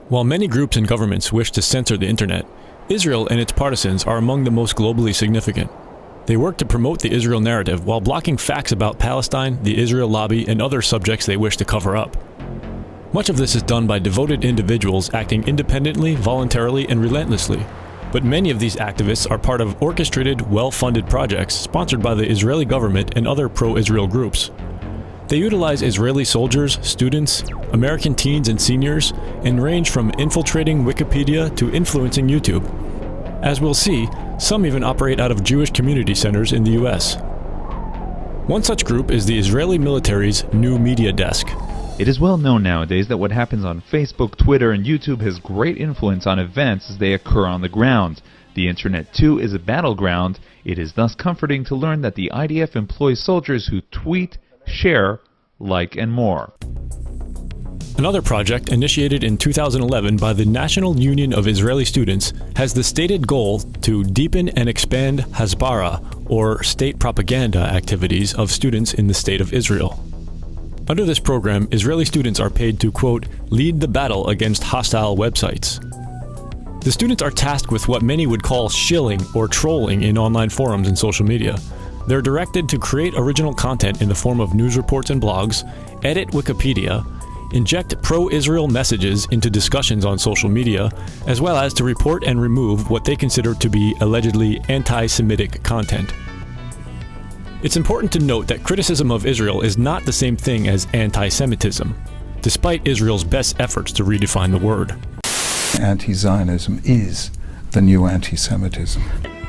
While many groups and governments wish to censor the internet, Israel and its partisans are among the most globally significant. They work to promote the Israel narrative while blocking facts about Palestine, the Israel lobby, and other subjects they wish to cover up. Much of this is done by devoted individuals acting independently, voluntarily, and relentlessly. But many of these activists are part of orchestrated, well-funded projects sponsored by the Israeli government and other pro-Israel groups. They utilize Israeli soldiers, students, American teens and seniors, and range from infiltrating Wikipedia to influencing YouTube. As we'll see, some even operate out of Jewish community centers in the US. One such group is the Israeli military's New Media Desk. It is well known nowadays that what happens on Facebook, Twitter, and YouTube has great influence on events as they occur on the ground. The internet, too, is a battleground. It is thus comforting to learn that the IDF employs soldiers who tweet, share, like, and more. Another project initiated in 2011 by the National Union of Israeli Students has the stated goal to deepen and expand Hasbara, or state propaganda activities of students in the State of Israel. Under this program, Israeli students are paid to, quote, lead the battle against hostile websites. The students are tasked with what many would call shilling or trolling in online forums and social media. They're directed to create original content in the form of news reports and blogs, edit Wikipedia, inject pro-Israel messages into discussions on social media, as well as to report and remove what they consider to be allegedly anti-Semitic content. It's important to note that criticism of Israel is not the same thing as anti-Semitism, despite Israel's best efforts to redefine the word. Anti-Zionism is the new anti-Semitism.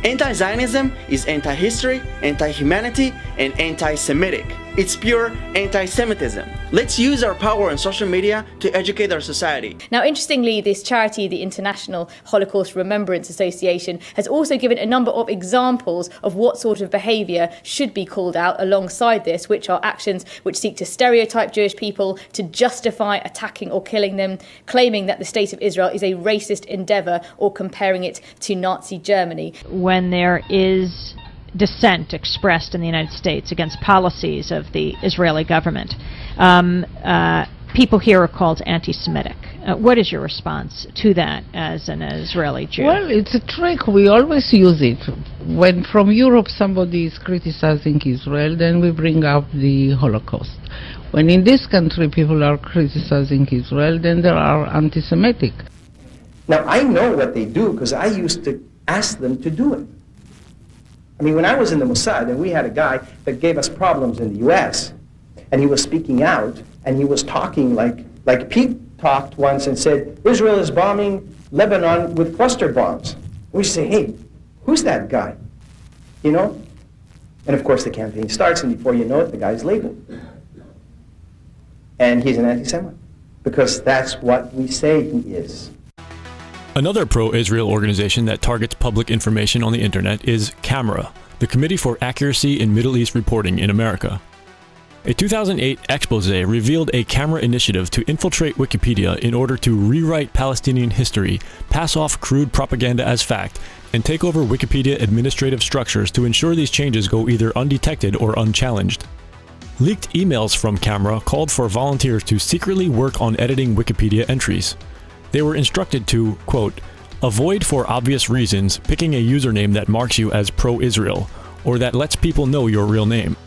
Anti-Zionism is anti-history, anti-humanity, and anti-Semitic. It's pure anti-Semitism. Let's use our power on social media to educate our society. Now, interestingly, this charity, the International Holocaust Remembrance Association, has also given a number of examples of what sort of behaviour should be called out alongside this, which are actions which seek to stereotype Jewish people, to justify attacking or killing them, claiming that the State of Israel is a racist endeavour, or comparing it to Nazi Germany. When there is dissent expressed in the United States against policies of the Israeli government, people here are called anti-Semitic. What is your response to that as an Israeli Jew? Well, it's a trick. We always use it. When from Europe somebody is criticizing Israel, then we bring up the Holocaust. When in this country people are criticizing Israel, then they are anti-Semitic. Now, I know what they do because I used to ask them to do it. I mean, when I was in the Mossad and we had a guy that gave us problems in the U.S., and he was speaking out, and he was talking like Pete talked once and said, Israel is bombing Lebanon with cluster bombs. We say, hey, who's that guy? You know? And of course the campaign starts, and before you know it, the guy's labeled. And he's an anti-Semite, because that's what we say he is. Another pro-Israel organization that targets public information on the internet is CAMERA, the Committee for Accuracy in Middle East Reporting in America. A 2008 expose revealed a CAMERA initiative to infiltrate Wikipedia in order to rewrite Palestinian history, pass off crude propaganda as fact, and take over Wikipedia administrative structures to ensure these changes go either undetected or unchallenged. Leaked emails from CAMERA called for volunteers to secretly work on editing Wikipedia entries. They were instructed to, quote, avoid for obvious reasons picking a username that marks you as pro-Israel, or that lets people know your real name.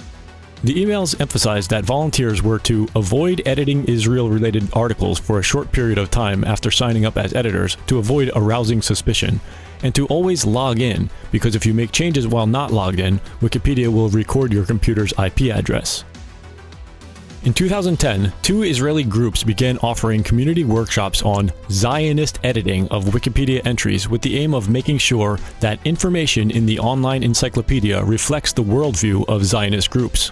The emails emphasized that volunteers were to avoid editing Israel-related articles for a short period of time after signing up as editors to avoid arousing suspicion, and to always log in, because if you make changes while not logged in, Wikipedia will record your computer's IP address. In 2010, two Israeli groups began offering community workshops on Zionist editing of Wikipedia entries with the aim of making sure that information in the online encyclopedia reflects the worldview of Zionist groups.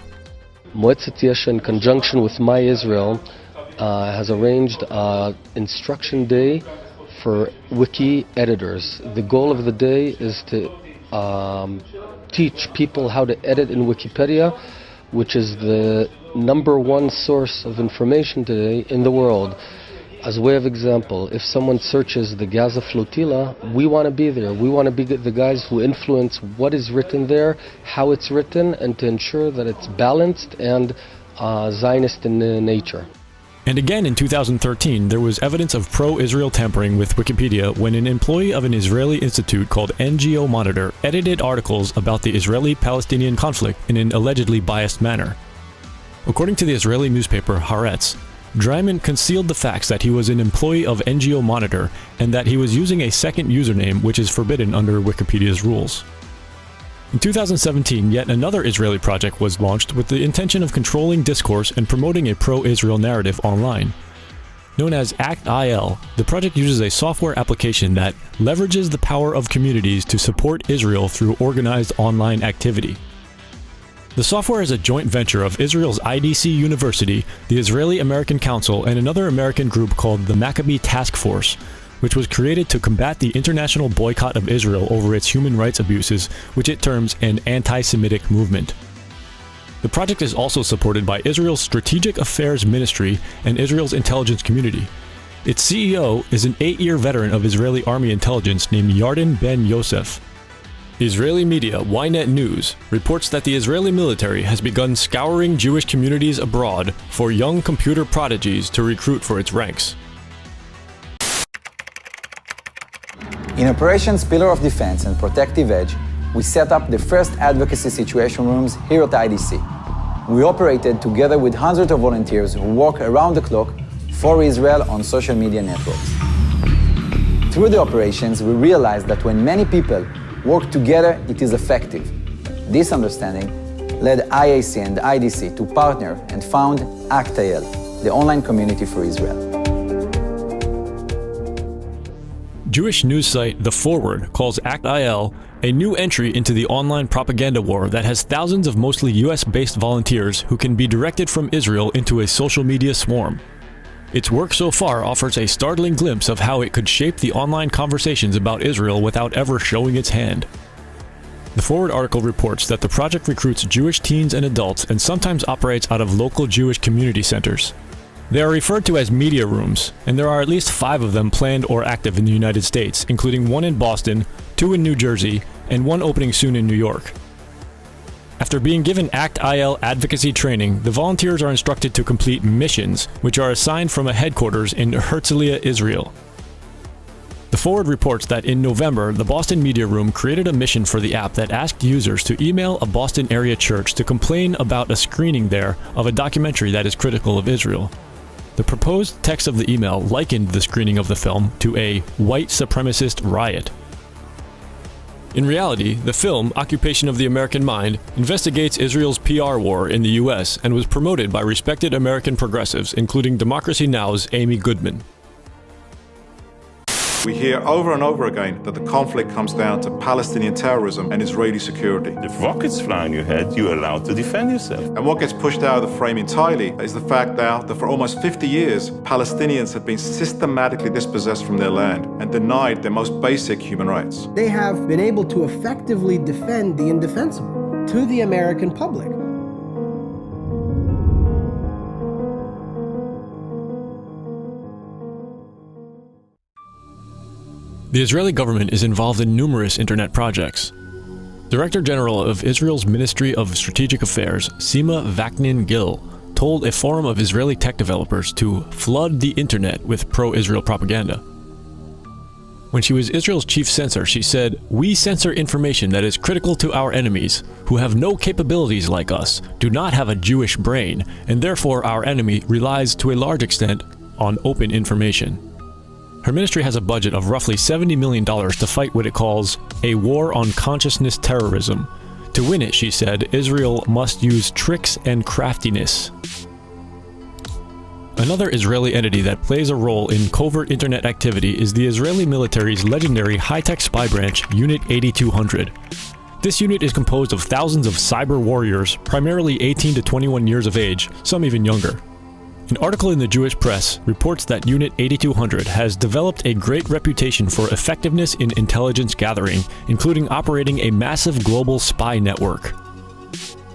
Moetzet Yesha, in conjunction with My Israel, has arranged instruction day for wiki editors. The goal of the day is to teach people how to edit in Wikipedia, which is the #1 source of information today in the world. As a way of example, if someone searches the Gaza flotilla, we want to be there. We want to be the guys who influence what is written there, how it's written, and to ensure that it's balanced and Zionist in nature. And again in 2013, there was evidence of pro-Israel tampering with Wikipedia when an employee of an Israeli institute called NGO Monitor edited articles about the Israeli-Palestinian conflict in an allegedly biased manner. According to the Israeli newspaper Haaretz, Dreiman concealed the facts that he was an employee of NGO Monitor and that he was using a second username which is forbidden under Wikipedia's rules. In 2017, yet another Israeli project was launched with the intention of controlling discourse and promoting a pro-Israel narrative online. Known as ACT-IL, the project uses a software application that leverages the power of communities to support Israel through organized online activity. The software is a joint venture of Israel's IDC University, the Israeli-American Council, and another American group called the Maccabee Task Force, which was created to combat the international boycott of Israel over its human rights abuses, which it terms an anti-Semitic movement. The project is also supported by Israel's Strategic Affairs Ministry and Israel's intelligence community. Its CEO is an 8-year veteran of Israeli army intelligence named Yarden Ben Yosef. Israeli media Ynet News reports that the Israeli military has begun scouring Jewish communities abroad for young computer prodigies to recruit for its ranks. In Operations Pillar of Defense and Protective Edge, we set up the first advocacy situation rooms here at IDC. We operated together with hundreds of volunteers who work around the clock for Israel on social media networks. Through the operations, we realized that when many people work together, it is effective. This understanding led IAC and IDC to partner and found ACT-IL, the online community for Israel. Jewish news site The Forward calls ACT-IL a new entry into the online propaganda war that has thousands of mostly US-based volunteers who can be directed from Israel into a social media swarm. Its work so far offers a startling glimpse of how it could shape the online conversations about Israel without ever showing its hand. The Forward article reports that the project recruits Jewish teens and adults and sometimes operates out of local Jewish community centers. They are referred to as media rooms, and there are at least 5 of them planned or active in the United States, including 1 in Boston, 2 in New Jersey, and 1 opening soon in New York. After being given ACT-IL advocacy training, the volunteers are instructed to complete missions, which are assigned from a headquarters in Herzliya, Israel. The Forward reports that in November, the Boston Media Room created a mission for the app that asked users to email a Boston area church to complain about a screening there of a documentary that is critical of Israel. The proposed text of the email likened the screening of the film to a white supremacist riot. In reality, the film, Occupation of the American Mind, investigates Israel's PR war in the US and was promoted by respected American progressives, including Democracy Now!'s Amy Goodman. We hear over and over again that the conflict comes down to Palestinian terrorism and Israeli security. If rockets fly on your head, you're allowed to defend yourself. And what gets pushed out of the frame entirely is the fact now that for almost 50 years, Palestinians have been systematically dispossessed from their land and denied their most basic human rights. They have been able to effectively defend the indefensible to the American public. The Israeli government is involved in numerous internet projects. Director General of Israel's Ministry of Strategic Affairs, Sima Vaknin-Gil, told a forum of Israeli tech developers to flood the internet with pro-Israel propaganda. When she was Israel's chief censor, she said, "We censor information that is critical to our enemies, who have no capabilities like us, do not have a Jewish brain, and therefore our enemy relies to a large extent on open information." Her ministry has a budget of roughly $70 million to fight what it calls a war on consciousness terrorism. To win it, she said, Israel must use tricks and craftiness. Another Israeli entity that plays a role in covert internet activity is the Israeli military's legendary high-tech spy branch, Unit 8200. This unit is composed of thousands of cyber warriors, primarily 18 to 21 years of age, some even younger. An article in the Jewish press reports that Unit 8200 has developed a great reputation for effectiveness in intelligence gathering, including operating a massive global spy network.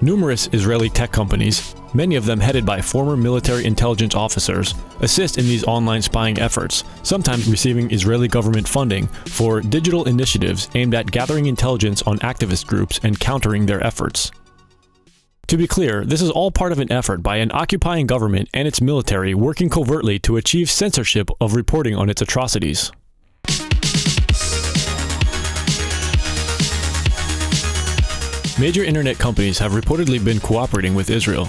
Numerous Israeli tech companies, many of them headed by former military intelligence officers, assist in these online spying efforts, sometimes receiving Israeli government funding for digital initiatives aimed at gathering intelligence on activist groups and countering their efforts. To be clear, this is all part of an effort by an occupying government and its military working covertly to achieve censorship of reporting on its atrocities. Major internet companies have reportedly been cooperating with Israel.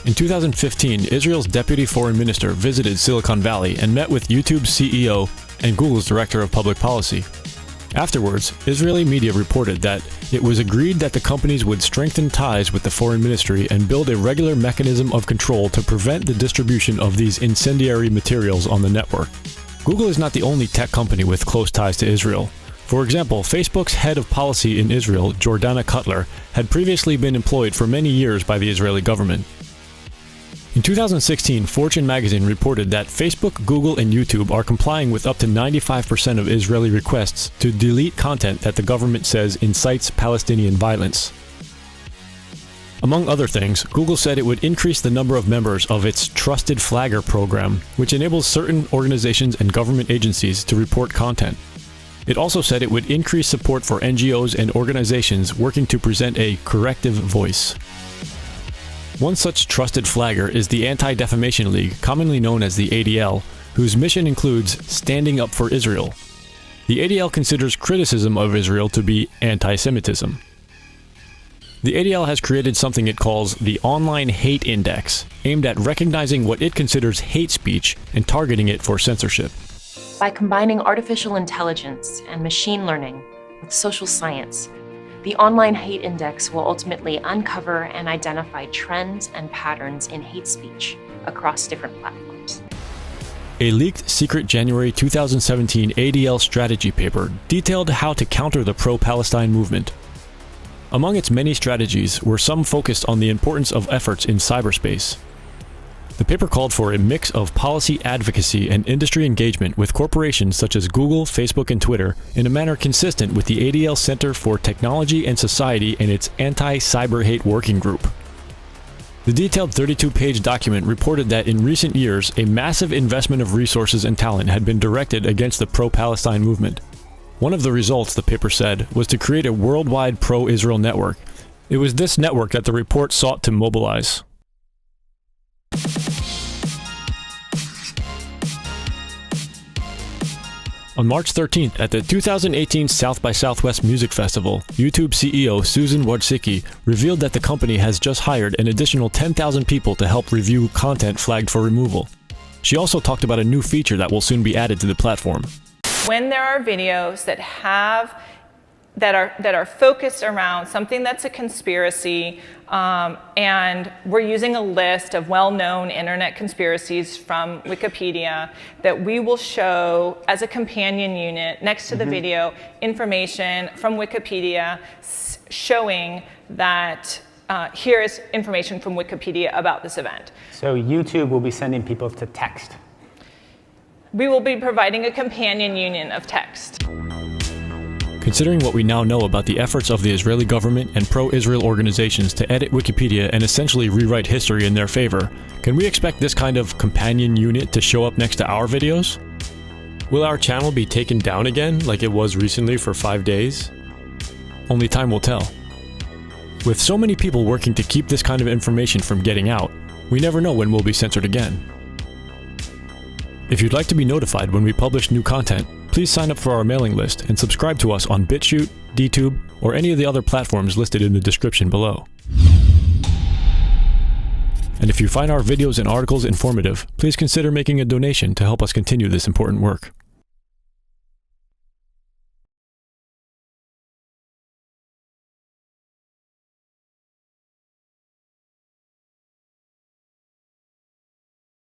In 2015, Israel's deputy foreign minister visited Silicon Valley and met with YouTube's CEO and Google's director of public policy. Afterwards, Israeli media reported that it was agreed that the companies would strengthen ties with the foreign ministry and build a regular mechanism of control to prevent the distribution of these incendiary materials on the network. Google is not the only tech company with close ties to Israel. For example, Facebook's head of policy in Israel, Jordana Cutler, had previously been employed for many years by the Israeli government. In 2016, Fortune magazine reported that Facebook, Google, and YouTube are complying with up to 95% of Israeli requests to delete content that the government says incites Palestinian violence. Among other things, Google said it would increase the number of members of its Trusted Flagger program, which enables certain organizations and government agencies to report content. It also said it would increase support for NGOs and organizations working to present a corrective voice. One such trusted flagger is the Anti-Defamation League, commonly known as the ADL, whose mission includes standing up for Israel. The ADL considers criticism of Israel to be anti-Semitism. The ADL has created something it calls the Online Hate Index, aimed at recognizing what it considers hate speech and targeting it for censorship. By combining artificial intelligence and machine learning with social science, the Online Hate Index will ultimately uncover and identify trends and patterns in hate speech across different platforms. A leaked secret January 2017 ADL strategy paper detailed how to counter the pro-Palestine movement. Among its many strategies were some focused on the importance of efforts in cyberspace. The paper called for a mix of policy advocacy and industry engagement with corporations such as Google, Facebook, and Twitter in a manner consistent with the ADL Center for Technology and Society and its Anti-Cyber Hate Working Group. The detailed 32-page document reported that in recent years, a massive investment of resources and talent had been directed against the pro-Palestine movement. One of the results, the paper said, was to create a worldwide pro-Israel network. It was this network that the report sought to mobilize. On March 13th, at the 2018 South by Southwest Music Festival, YouTube CEO Susan Wojcicki revealed that the company has just hired an additional 10,000 people to help review content flagged for removal. She also talked about a new feature that will soon be added to the platform. When there are videos that are focused around something that's a conspiracy, and we're using a list of well-known internet conspiracies from Wikipedia, that we will show as a companion unit next to the video information from Wikipedia showing that here is information from Wikipedia about this event. So YouTube will be sending people to text. We will be providing a companion union of text. Considering what we now know about the efforts of the Israeli government and pro-Israel organizations to edit Wikipedia and essentially rewrite history in their favor, can we expect this kind of companion unit to show up next to our videos? Will our channel be taken down again like it was recently for 5 days? Only time will tell. With so many people working to keep this kind of information from getting out, we never know when we'll be censored again. If you'd like to be notified when we publish new content, please sign up for our mailing list and subscribe to us on BitChute, DTube, or any of the other platforms listed in the description below. And if you find our videos and articles informative, please consider making a donation to help us continue this important work.